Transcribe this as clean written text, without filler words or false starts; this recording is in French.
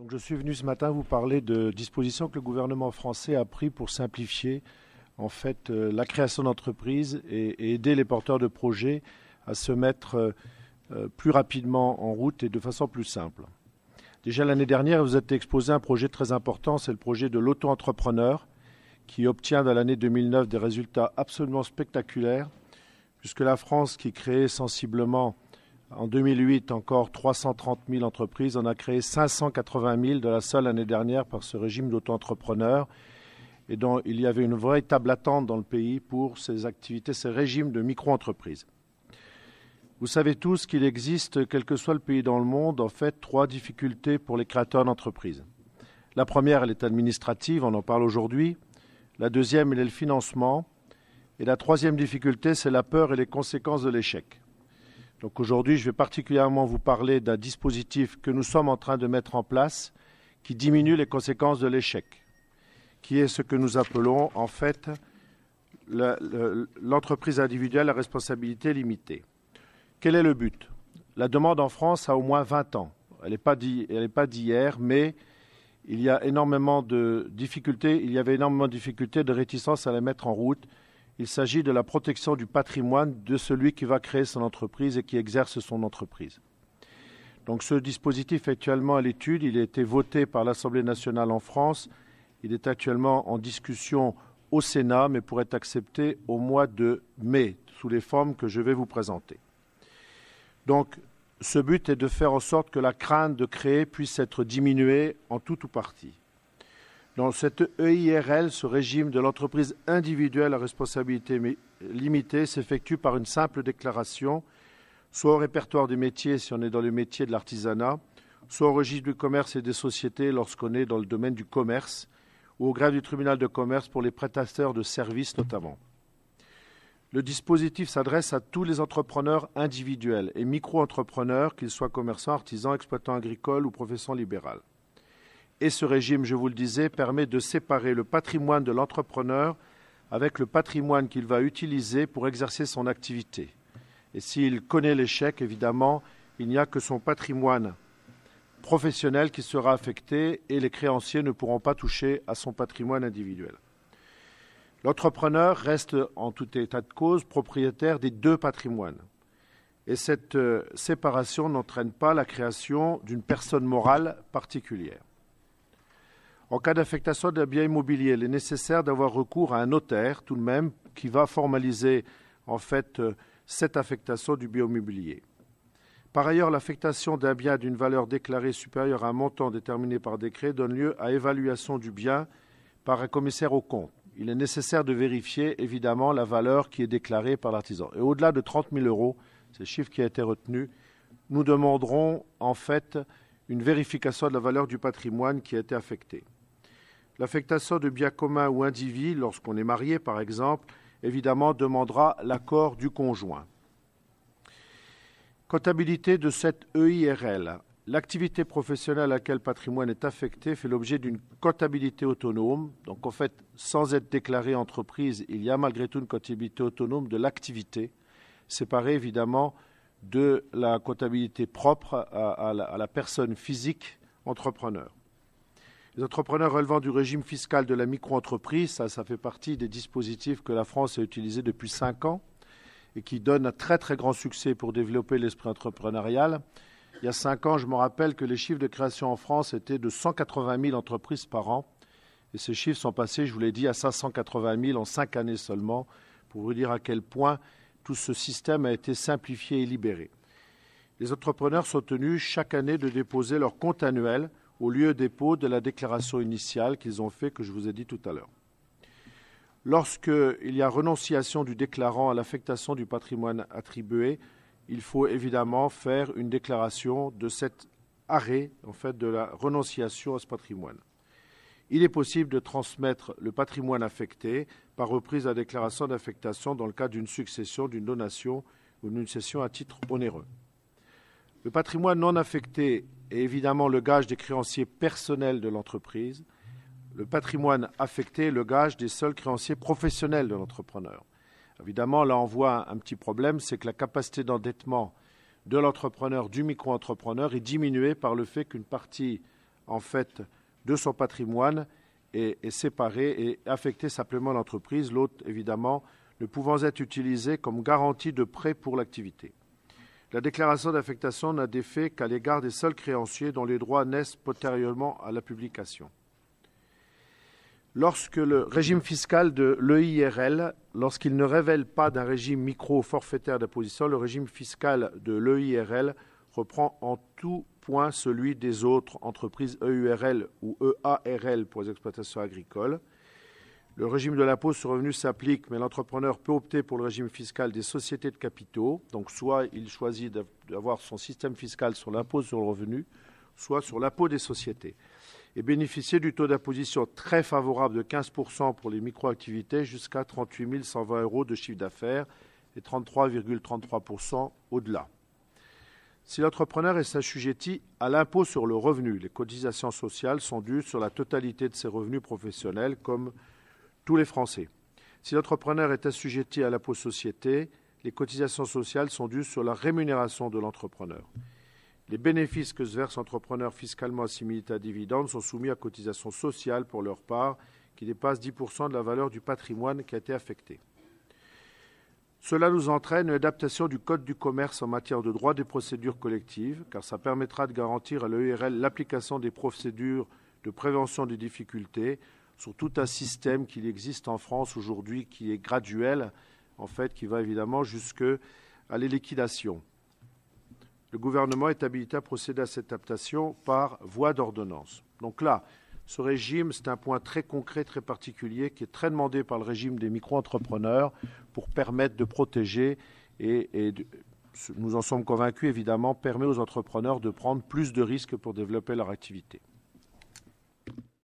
Donc, je suis venu ce matin vous parler de dispositions que le gouvernement français a prises pour simplifier la création d'entreprises et aider les porteurs de projets à se mettre plus rapidement en route et de façon plus simple. Déjà l'année dernière, vous êtes exposé à un projet très important, c'est le projet de l'auto-entrepreneur qui obtient dans l'année 2009 des résultats absolument spectaculaires, puisque la France, qui créait sensiblement en 2008 encore 330 000 entreprises, en a créé 580 000 de la seule année dernière par ce régime d'auto-entrepreneur, et dont il y avait une véritable attente dans le pays pour ces activités, ces régimes de micro-entreprises. Vous savez tous qu'il existe, quel que soit le pays dans le monde, en fait, 3 difficultés pour les créateurs d'entreprises. La première, elle est administrative, on en parle aujourd'hui. La deuxième, elle est le financement. Et la troisième difficulté, c'est la peur et les conséquences de l'échec. Donc aujourd'hui, je vais particulièrement vous parler d'un dispositif que nous sommes en train de mettre en place qui diminue les conséquences de l'échec, qui est ce que nous appelons en fait l'entreprise individuelle à responsabilité limitée. Quel est le but? La demande en France a au moins 20 ans. Elle n'est pas d'hier, mais il y a énormément de difficultés. Il y avait énormément de difficultés, de réticence à la mettre en route. Il s'agit de la protection du patrimoine de celui qui va créer son entreprise et qui exerce son entreprise. Donc ce dispositif est actuellement à l'étude. Il a été voté par l'Assemblée nationale en France. Il est actuellement en discussion au Sénat, mais pourrait être accepté au mois de mai, sous les formes que je vais vous présenter. Donc, ce but est de faire en sorte que la crainte de créer puisse être diminuée en tout ou partie. Dans cette EIRL, ce régime de l'entreprise individuelle à responsabilité limitée s'effectue par une simple déclaration, soit au répertoire des métiers si on est dans le métier de l'artisanat, soit au registre du commerce et des sociétés lorsqu'on est dans le domaine du commerce, ou au greffe du tribunal de commerce pour les prestataires de services notamment. Le dispositif s'adresse à tous les entrepreneurs individuels et micro-entrepreneurs, qu'ils soient commerçants, artisans, exploitants agricoles ou professions libérales. Et ce régime, je vous le disais, permet de séparer le patrimoine de l'entrepreneur avec le patrimoine qu'il va utiliser pour exercer son activité. Et s'il connaît l'échec, évidemment, il n'y a que son patrimoine professionnel qui sera affecté et les créanciers ne pourront pas toucher à son patrimoine individuel. L'entrepreneur reste en tout état de cause propriétaire des 2 patrimoines. Et cette séparation n'entraîne pas la création d'une personne morale particulière. En cas d'affectation d'un bien immobilier, il est nécessaire d'avoir recours à un notaire tout de même qui va formaliser en fait cette affectation du bien immobilier. Par ailleurs, l'affectation d'un bien d'une valeur déclarée supérieure à un montant déterminé par décret donne lieu à évaluation du bien par un commissaire aux comptes. Il est nécessaire de vérifier évidemment la valeur qui est déclarée par l'artisan. Et au-delà de 30 000 €, c'est le chiffre qui a été retenu, nous demanderons en fait une vérification de la valeur du patrimoine qui a été affecté. L'affectation de biens communs ou indivis, lorsqu'on est marié par exemple, évidemment demandera l'accord du conjoint. Comptabilité de cette EIRL. L'activité professionnelle à laquelle le patrimoine est affecté fait l'objet d'une comptabilité autonome. Donc en fait, sans être déclarée entreprise, il y a malgré tout une comptabilité autonome de l'activité, séparée évidemment de la comptabilité propre à la personne physique entrepreneur. Les entrepreneurs relevant du régime fiscal de la micro-entreprise, ça fait partie des dispositifs que la France a utilisés depuis 5 ans et qui donnent un très très grand succès pour développer l'esprit entrepreneurial. Il y a 5 ans, je me rappelle que les chiffres de création en France étaient de 180 000 entreprises par an. Et ces chiffres sont passés, je vous l'ai dit, à 580 000 en 5 années seulement, pour vous dire à quel point tout ce système a été simplifié et libéré. Les entrepreneurs sont tenus chaque année de déposer leur compte annuel au lieu dépôt de la déclaration initiale qu'ils ont fait, que je vous ai dit tout à l'heure. Lorsqu'il y a renonciation du déclarant à l'affectation du patrimoine attribué, il faut évidemment faire une déclaration de cet arrêt, en fait, de la renonciation à ce patrimoine. Il est possible de transmettre le patrimoine affecté par reprise de la déclaration d'affectation dans le cas d'une succession, d'une donation ou d'une cession à titre onéreux. Le patrimoine non affecté est évidemment le gage des créanciers personnels de l'entreprise. Le patrimoine affecté est le gage des seuls créanciers professionnels de l'entrepreneur. Évidemment, là, on voit un petit problème, c'est que la capacité d'endettement de l'entrepreneur, du micro-entrepreneur, est diminuée par le fait qu'une partie en fait de son patrimoine est séparé et affecté simplement à l'entreprise, l'autre évidemment ne pouvant être utilisé comme garantie de prêt pour l'activité. La déclaration d'affectation n'a d'effet qu'à l'égard des seuls créanciers dont les droits naissent postérieurement à la publication. Lorsque le régime fiscal de l'EIRL, lorsqu'il ne révèle pas d'un régime micro-forfaitaire d'imposition, le régime fiscal de l'EIRL reprend en tout point celui des autres entreprises EURL ou EARL pour les exploitations agricoles. Le régime de l'impôt sur le revenu s'applique, mais l'entrepreneur peut opter pour le régime fiscal des sociétés de capitaux. Donc, soit il choisit d'avoir son système fiscal sur l'impôt sur le revenu, soit sur l'impôt des sociétés. Et bénéficier du taux d'imposition très favorable de 15% pour les microactivités jusqu'à 38 120 € de chiffre d'affaires et 33,33% au-delà. Si l'entrepreneur est assujetti à l'impôt sur le revenu, les cotisations sociales sont dues sur la totalité de ses revenus professionnels comme tous les Français. Si l'entrepreneur est assujetti à l'impôt société, les cotisations sociales sont dues sur la rémunération de l'entrepreneur. Les bénéfices que se verse l'entrepreneur fiscalement assimilés à dividendes sont soumis à cotisations sociales pour leur part, qui dépasse 10% de la valeur du patrimoine qui a été affecté. Cela nous entraîne une adaptation du Code du commerce en matière de droit des procédures collectives, car ça permettra de garantir à l'EIRL l'application des procédures de prévention des difficultés sur tout un système qui existe en France aujourd'hui, qui est graduel, en fait, qui va évidemment jusqu'à les liquidations. Le gouvernement est habilité à procéder à cette adaptation par voie d'ordonnance. Donc là, ce régime, c'est un point très concret, très particulier, qui est très demandé par le régime des micro-entrepreneurs pour permettre de protéger et nous en sommes convaincus, évidemment, permet aux entrepreneurs de prendre plus de risques pour développer leur activité.